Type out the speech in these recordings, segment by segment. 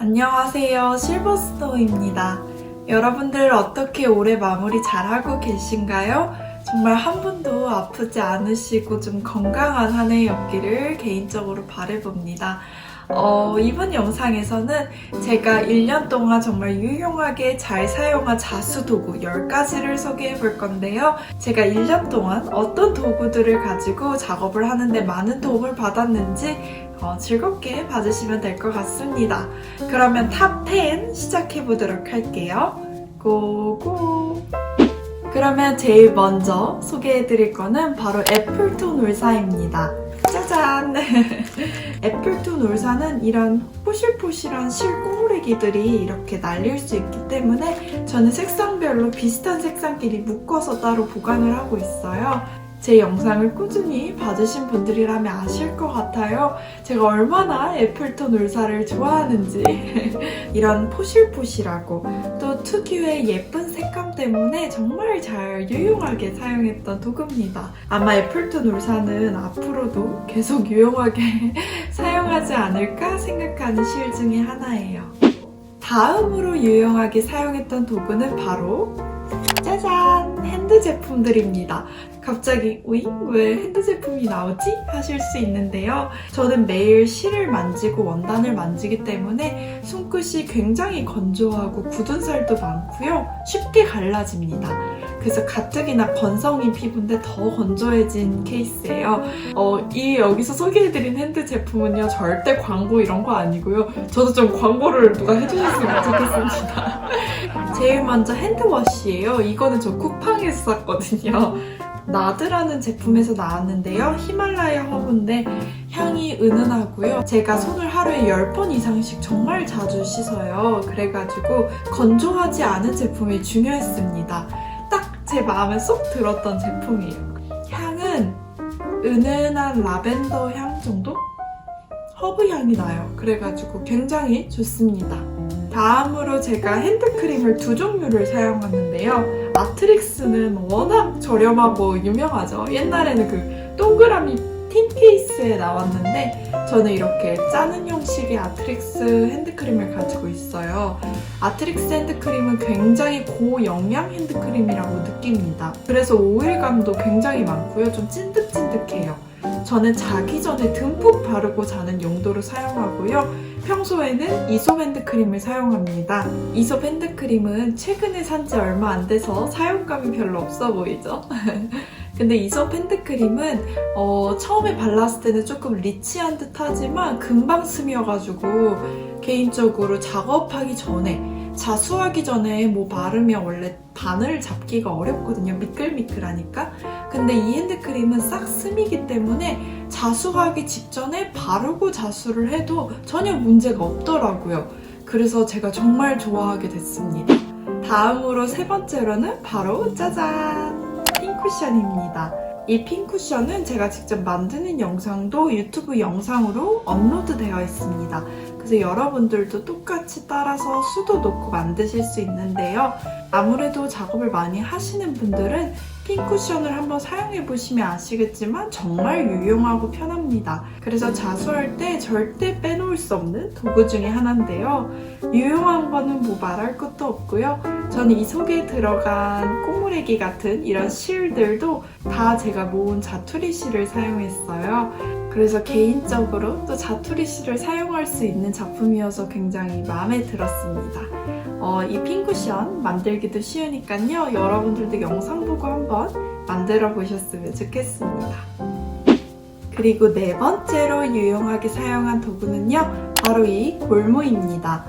안녕하세요. 실버스토어입니다. 여러분들 어떻게 올해 마무리 잘하고 계신가요? 정말 한 분도 아프지 않으시고 좀 건강한 한 해였기를 개인적으로 바라봅니다. 이번 영상에서는 제가 1년 동안 정말 유용하게 잘 사용한 자수도구 10가지를 소개해 볼 건데요. 제가 1년 동안 어떤 도구들을 가지고 작업을 하는데 많은 도움을 받았는지 즐겁게 봐주시면 될 것 같습니다. 그러면 탑 10 시작해 보도록 할게요. 고고! 그러면 제일 먼저 소개해 드릴 거는 바로 애플톤 울사입니다. 짜잔! 애플톤 울사는 이런 포실포실한 실꼬부레기들이 이렇게 날릴 수 있기 때문에 저는 색상별로 비슷한 색상끼리 묶어서 따로 보관을 하고 있어요. 제 영상을 꾸준히 봐주신 분들이라면 아실 것 같아요. 제가 얼마나 애플톤 울사를 좋아하는지. 이런 포실포실하고 또 특유의 예쁜 색감 때문에 정말 잘 유용하게 사용했던 도구입니다. 아마 애플톤 울사는 앞으로도 계속 유용하게 사용하지 않을까 생각하는 실 중에 하나예요. 다음으로 유용하게 사용했던 도구는 바로 짜잔! 핸드 제품들입니다. 갑자기 오잉? 왜 핸드 제품이 나오지? 하실 수 있는데요. 저는 매일 실을 만지고 원단을 만지기 때문에 손끝이 굉장히 건조하고 굳은 살도 많고요. 쉽게 갈라집니다. 그래서 가뜩이나 건성인 피부인데 더 건조해진 케이스예요. 여기서 소개해드린 핸드 제품은요. 절대 광고 이런 거 아니고요. 저도 좀 광고를 누가 해주셨으면 좋겠습니다. 제일 먼저 핸드워시예요. 이거는 저 쿠팡에서 샀거든요. 나드라는 제품에서 나왔는데요. 히말라야 허브인데 향이 은은하고요. 제가 손을 하루에 10번 이상씩 정말 자주 씻어요. 그래가지고 건조하지 않은 제품이 중요했습니다. 딱 제 마음에 쏙 들었던 제품이에요. 향은 은은한 라벤더 향 정도? 허브 향이 나요. 그래가지고 굉장히 좋습니다. 다음으로 제가 핸드크림을 두 종류를 사용하는데요. 아트릭스는 워낙 저렴하고 유명하죠. 옛날에는 그 동그라미 틴 케이스에 나왔는데 저는 이렇게 짜는 형식의 아트릭스 핸드크림을 가지고 있어요. 아트릭스 핸드크림은 굉장히 고영양 핸드크림이라고 느낍니다. 그래서 오일감도 굉장히 많고요. 좀 찐득찐득해요. 저는 자기 전에 듬뿍 바르고 자는 용도로 사용하고요. 평소에는 이솝 핸드크림을 사용합니다. 이솝 핸드크림은 최근에 산지 얼마 안 돼서 사용감이 별로 없어 보이죠? 근데 이솝 핸드크림은 처음에 발랐을 때는 조금 리치한 듯 하지만 금방 스며가지고 개인적으로 작업하기 전에 자수하기 전에 뭐 바르면 원래 바늘 잡기가 어렵거든요. 미끌미끌하니까. 근데 이 핸드크림은 싹 스미기 때문에 자수하기 직전에 바르고 자수를 해도 전혀 문제가 없더라고요. 그래서 제가 정말 좋아하게 됐습니다. 다음으로 세 번째로는 바로 짜잔! 핑쿠션입니다. 이 핑쿠션은 제가 직접 만드는 영상도 유튜브 영상으로 업로드 되어 있습니다. 그래서 여러분들도 똑같이 따라서 수도 놓고 만드실 수 있는데요. 아무래도 작업을 많이 하시는 분들은 핑쿠션을 한번 사용해 보시면 아시겠지만 정말 유용하고 편합니다. 그래서 자수할 때 절대 빼놓을 수 없는 도구 중에 하나인데요. 유용한 거는 뭐 말할 것도 없고요. 저는 이 속에 들어간 꼬무레기 같은 이런 실들도 다 제가 모은 자투리 실을 사용했어요. 그래서 개인적으로 또 자투리 실을 사용할 수 있는 작품이어서 굉장히 마음에 들었습니다. 이 핑쿠션 만들기도 쉬우니까요. 여러분들도 영상 보고 한번 만들어 보셨으면 좋겠습니다. 그리고 네 번째로 유용하게 사용한 도구는요. 바로 이 골무입니다.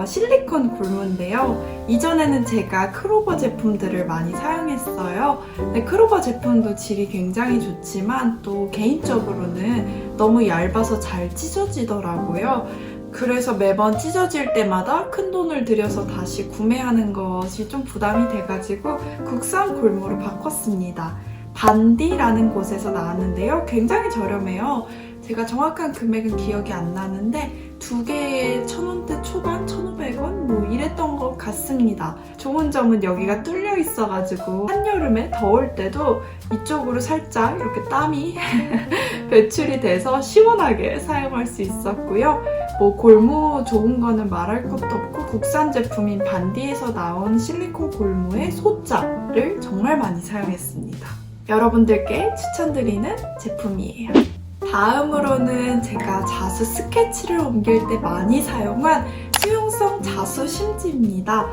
실리콘 골무인데요. 이전에는 제가 크로버 제품들을 많이 사용했어요. 근데 크로버 제품도 질이 굉장히 좋지만 또 개인적으로는 너무 얇아서 잘 찢어지더라고요. 그래서 매번 찢어질 때마다 큰 돈을 들여서 다시 구매하는 것이 좀 부담이 돼가지고 국산 골무로 바꿨습니다. 반디라는 곳에서 나왔는데요. 굉장히 저렴해요. 제가 정확한 금액은 기억이 안 나는데 두 개에 1,000원대 초반, 1,500원 뭐 이랬던 것 같습니다. 좋은 점은 여기가 뚫려 있어가지고 한여름에 더울 때도 이쪽으로 살짝 이렇게 땀이 배출이 돼서 시원하게 사용할 수 있었고요. 뭐 골무 좋은 거는 말할 것도 없고 국산 제품인 반디에서 나온 실리콘 골무의 소자를 정말 많이 사용했습니다. 여러분들께 추천드리는 제품이에요. 다음으로는 제가 자수 스케치를 옮길 때 많이 사용한 수용성 자수 심지입니다.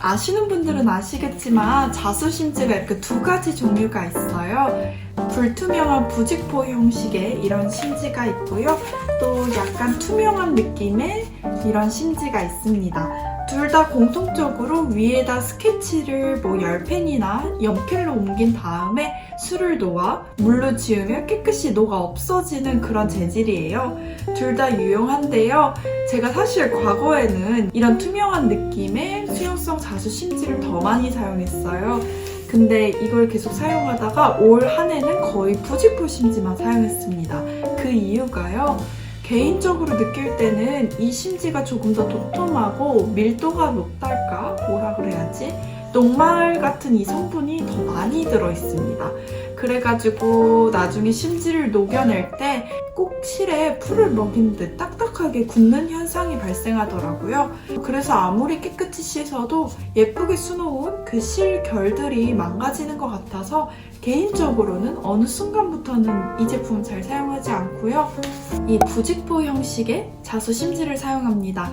아시는 분들은 아시겠지만 자수 심지가 이렇게 두 가지 종류가 있어요. 불투명한 부직포 형식의 이런 심지가 있고요. 또 약간 투명한 느낌의 이런 심지가 있습니다. 둘 다 공통적으로 위에다 스케치를 뭐 열펜이나 연필로 옮긴 다음에 술을 놓아 물로 지우면 깨끗이 녹아 없어지는 그런 재질이에요. 둘 다 유용한데요. 제가 사실 과거에는 이런 투명한 느낌의 수용성 자수 심지를 더 많이 사용했어요. 근데 이걸 계속 사용하다가 올 한 해는 거의 부직포 심지만 사용했습니다. 그 이유가요. 개인적으로 느낄 때는 이 심지가 조금 더 도톰하고 밀도가 높달까? 뭐라 그래야지? 녹말 같은 이 성분이 더 많이 들어있습니다. 그래가지고 나중에 심지를 녹여낼 때 꼭 실에 풀을 먹인 듯 딱딱하게 굳는 현상이 발생하더라고요. 그래서 아무리 깨끗이 씻어도 예쁘게 수놓은 그 실 결들이 망가지는 것 같아서 개인적으로는 어느 순간부터는 이 제품 잘 사용하지 않고요. 이 부직포 형식의 자수 심지를 사용합니다.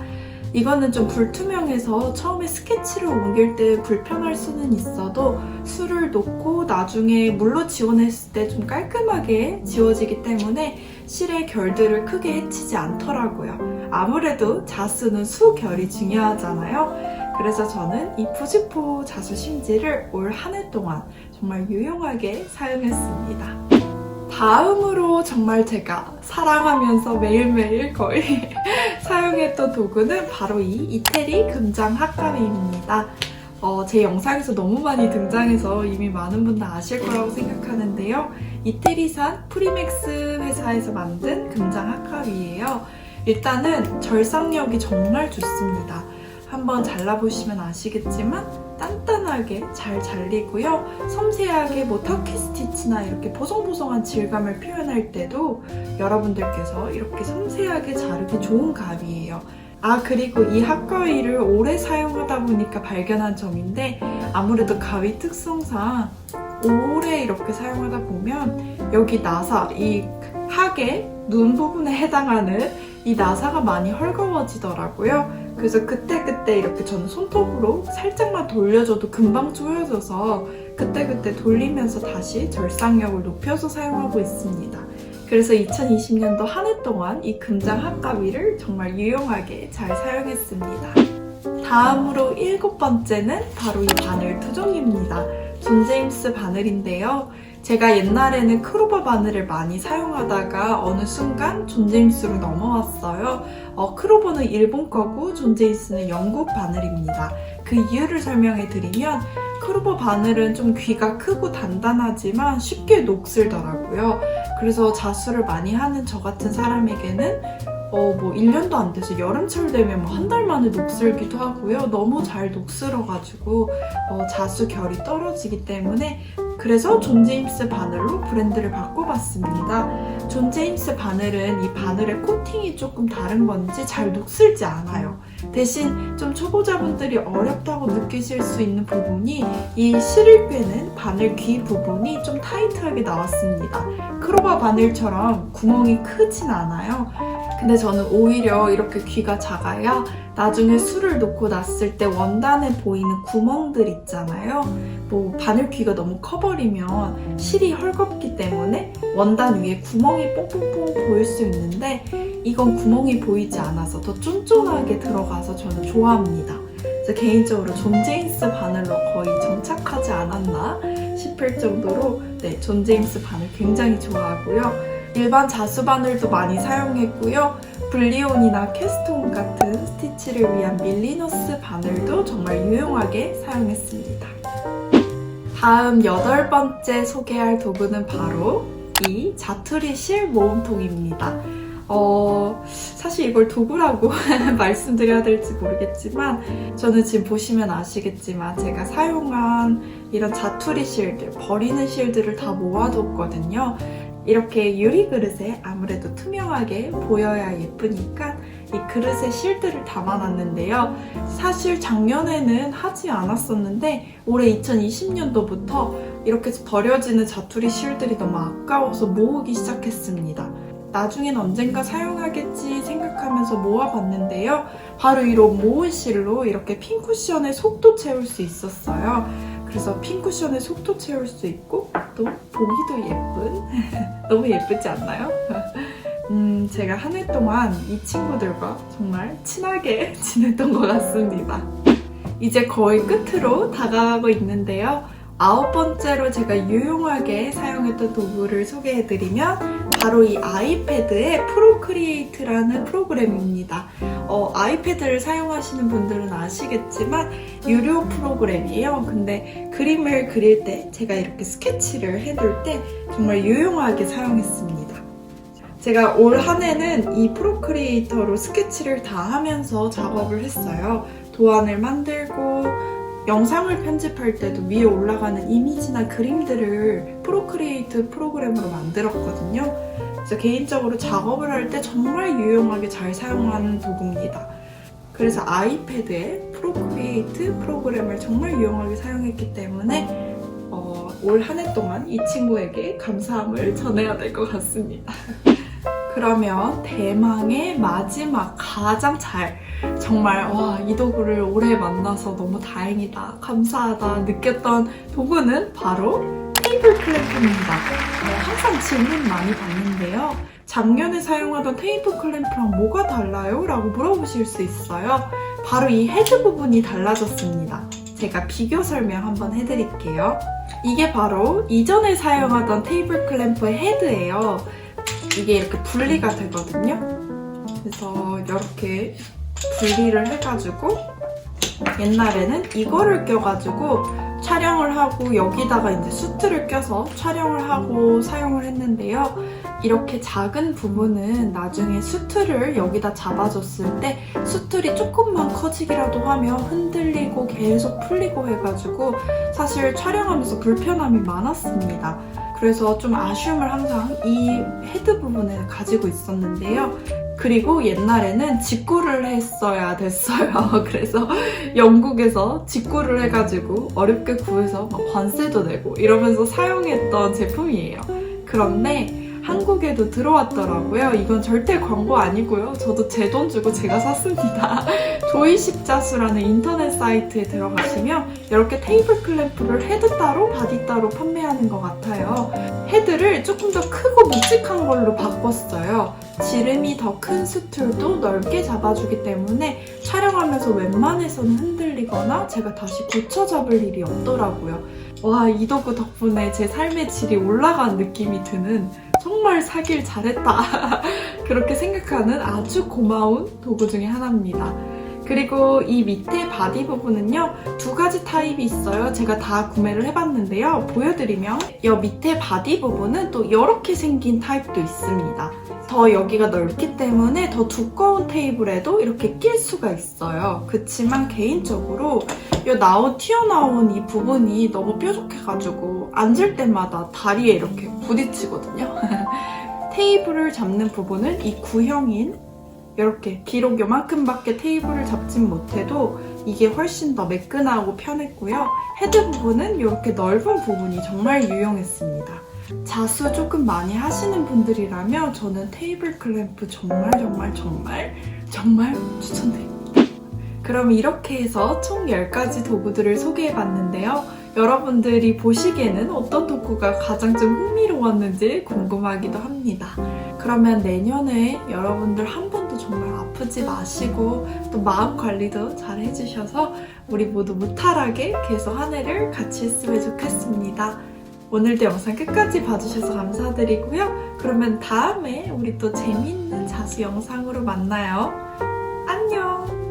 이거는 좀 불투명해서 처음에 스케치를 옮길 때 불편할 수는 있어도 술을 놓고 나중에 물로 지워냈을 때 좀 깔끔하게 지워지기 때문에 실의 결들을 크게 해치지 않더라고요. 아무래도 자수는 수결이 중요하잖아요. 그래서 저는 이 부직포 자수 심지를 올 한 해 동안 정말 유용하게 사용했습니다. 다음으로 정말 제가 사랑하면서 매일매일 거의 사용했던 도구는 바로 이 이태리 금장 핫가위입니다. 제 영상에서 너무 많이 등장해서 이미 많은 분들 아실 거라고 생각하는데요. 이태리산 프리맥스 회사에서 만든 금장 핫가위예요. 일단은 절삭력이 정말 좋습니다. 한번 잘라보시면 아시겠지만 단단하게 잘 잘리고요. 섬세하게 뭐 터키 스티치나 이렇게 보송보송한 질감을 표현할 때도 여러분들께서 이렇게 섬세하게 자르기 좋은 가위예요. 그리고 이 핫가위를 오래 사용하다 보니까 발견한 점인데 아무래도 가위 특성상 오래 이렇게 사용하다 보면 여기 나사, 이 학의 눈 부분에 해당하는 이 나사가 많이 헐거워지더라고요. 그래서 그때그때 이렇게 저는 손톱으로 살짝만 돌려줘도 금방 조여져서 그때그때 돌리면서 다시 절삭력을 높여서 사용하고 있습니다. 그래서 2020년도 한 해 동안 이 금장 핫가위를 정말 유용하게 잘 사용했습니다. 다음으로 7번째는 바로 이 바늘 두 종입니다. 존 제임스 바늘인데요. 제가 옛날에는 크로버 바늘을 많이 사용하다가 어느 순간 존 제임스로 넘어왔어요. 크로버는 일본 거고 존 제임스는 영국 바늘입니다. 그 이유를 설명해 드리면 크로버 바늘은 좀 귀가 크고 단단하지만 쉽게 녹슬더라고요. 그래서 자수를 많이 하는 저 같은 사람에게는 뭐 1년도 안 돼서 여름철 되면 뭐 한 달 만에 녹슬기도 하고요. 너무 잘 녹슬어가지고 자수 결이 떨어지기 때문에 그래서 존 제임스 바늘로 브랜드를 바꿔봤습니다. 존 제임스 바늘은 이 바늘의 코팅이 조금 다른 건지 잘 녹슬지 않아요. 대신 좀 초보자분들이 어렵다고 느끼실 수 있는 부분이 이 실을 꿰는 바늘 귀 부분이 좀 타이트하게 나왔습니다. 크로바 바늘처럼 구멍이 크진 않아요. 근데 저는 오히려 이렇게 귀가 작아야 나중에 술을 놓고 났을 때 원단에 보이는 구멍들 있잖아요. 뭐 바늘 귀가 너무 커버리면 실이 헐겁기 때문에 원단 위에 구멍이 뽕뽕뽕 보일 수 있는데 이건 구멍이 보이지 않아서 더 쫀쫀하게 들어가서 저는 좋아합니다. 그래서 개인적으로 존 제임스 바늘로 거의 정착하지 않았나 싶을 정도로 존 제임스 바늘 굉장히 좋아하고요. 일반 자수 바늘도 많이 사용했고요. 블리온이나 캐스톤 같은 스티치를 위한 밀리너스 바늘도 정말 유용하게 사용했습니다. 다음 8번째 소개할 도구는 바로 이 자투리 실 모음통입니다. 사실 이걸 도구라고 말씀드려야 될지 모르겠지만 저는 지금 보시면 아시겠지만 제가 사용한 이런 자투리 실들, 버리는 실들을 다 모아뒀거든요. 이렇게 유리 그릇에 아무래도 투명하게 보여야 예쁘니까 이 그릇에 실들을 담아놨는데요. 사실 작년에는 하지 않았었는데 올해 2020년도부터 이렇게 버려지는 자투리 실들이 너무 아까워서 모으기 시작했습니다. 나중엔 언젠가 사용하겠지 생각하면서 모아봤는데요. 바로 이런 모은 실로 이렇게 핀쿠션에 속도 채울 수 있었어요. 그래서 핀쿠션에 속도 채울 수 있고 또 보기도 예쁜 너무 예쁘지 않나요? 제가 한 해 동안 이 친구들과 정말 친하게 지냈던 것 같습니다. 이제 거의 끝으로 다가가고 있는데요. 9번째로 제가 유용하게 사용했던 도구를 소개해드리면 바로 이 아이패드의 프로크리에이트라는 프로그램입니다. 아이패드를 사용하시는 분들은 아시겠지만 유료 프로그램이에요. 근데 그림을 그릴 때 제가 이렇게 스케치를 해둘 때 정말 유용하게 사용했습니다. 제가 올 한 해는 이 프로크리에이터로 스케치를 다 하면서 작업을 했어요. 도안을 만들고 영상을 편집할 때도 위에 올라가는 이미지나 그림들을 프로크리에이트 프로그램으로 만들었거든요. 그래서 개인적으로 작업을 할 때 정말 유용하게 잘 사용하는 도구입니다. 그래서 아이패드의 프로크리에이트 프로그램을 정말 유용하게 사용했기 때문에 올 한 해 동안 이 친구에게 감사함을 전해야 될 것 같습니다. 그러면 대망의 마지막 가장 정말 이 도구를 올해 만나서 너무 다행이다, 감사하다 느꼈던 도구는 바로 테이블 클램프입니다. 항상 질문 많이 받는데요. 작년에 사용하던 테이블 클램프랑 뭐가 달라요? 라고 물어보실 수 있어요. 바로 이 헤드 부분이 달라졌습니다. 제가 비교 설명 한번 해드릴게요. 이게 바로 이전에 사용하던 테이블 클램프의 헤드예요. 이게 이렇게 분리가 되거든요. 그래서 이렇게 분리를 해가지고 옛날에는 이거를 껴가지고 촬영을 하고 여기다가 이제 수트를 껴서 촬영을 하고 사용을 했는데요. 이렇게 작은 부분은 나중에 수트를 여기다 잡아줬을 때 수틀이 조금만 커지기라도 하면 흔들리고 계속 풀리고 해가지고 사실 촬영하면서 불편함이 많았습니다. 그래서 좀 아쉬움을 항상 이 헤드 부분에 가지고 있었는데요. 그리고 옛날에는 직구를 했어야 됐어요. 그래서 영국에서 직구를 해가지고 어렵게 구해서 막 관세도 내고 이러면서 사용했던 제품이에요. 그런데 한국에도 들어왔더라고요. 이건 절대 광고 아니고요. 저도 제 돈 주고 제가 샀습니다. 조이십자수라는 인터넷 사이트에 들어가시면 이렇게 테이블 클램프를 헤드 따로 바디 따로 판매하는 것 같아요. 헤드를 조금 더 크고 묵직한 걸로 바꿨어요. 지름이 더 큰 수툴도 넓게 잡아주기 때문에 촬영하면서 웬만해서는 흔들리거나 제가 다시 고쳐 잡을 일이 없더라고요. 와, 이 도구 덕분에 제 삶의 질이 올라간 느낌이 드는 정말 사길 잘했다 그렇게 생각하는 아주 고마운 도구 중에 하나입니다. 그리고 이 밑에 바디 부분은요, 두 가지 타입이 있어요. 제가 다 구매를 해봤는데요. 보여드리면 이 밑에 바디 부분은 또 이렇게 생긴 타입도 있습니다. 더 여기가 넓기 때문에 더 두꺼운 테이블에도 이렇게 낄 수가 있어요. 그치만 개인적으로 튀어나온 이 부분이 너무 뾰족해가지고 앉을 때마다 다리에 이렇게 부딪히거든요. 테이블을 잡는 부분은 이 구형인 이렇게 비록 요만큼밖에 테이블을 잡진 못해도 이게 훨씬 더 매끈하고 편했고요. 헤드 부분은 이렇게 넓은 부분이 정말 유용했습니다. 자수 조금 많이 하시는 분들이라면 저는 테이블 클램프 정말 추천드립니다. 그럼 이렇게 해서 총 10가지 도구들을 소개해봤는데요. 여러분들이 보시기에는 어떤 도구가 가장 좀 흥미로웠는지 궁금하기도 합니다. 그러면 내년에 여러분들 한 번도 정말 아프지 마시고 또 마음 관리도 잘 해주셔서 우리 모두 무탈하게 계속 한 해를 같이 했으면 좋겠습니다. 오늘도 영상 끝까지 봐주셔서 감사드리고요. 그러면 다음에 우리 또 재밌는 자수 영상으로 만나요. 안녕!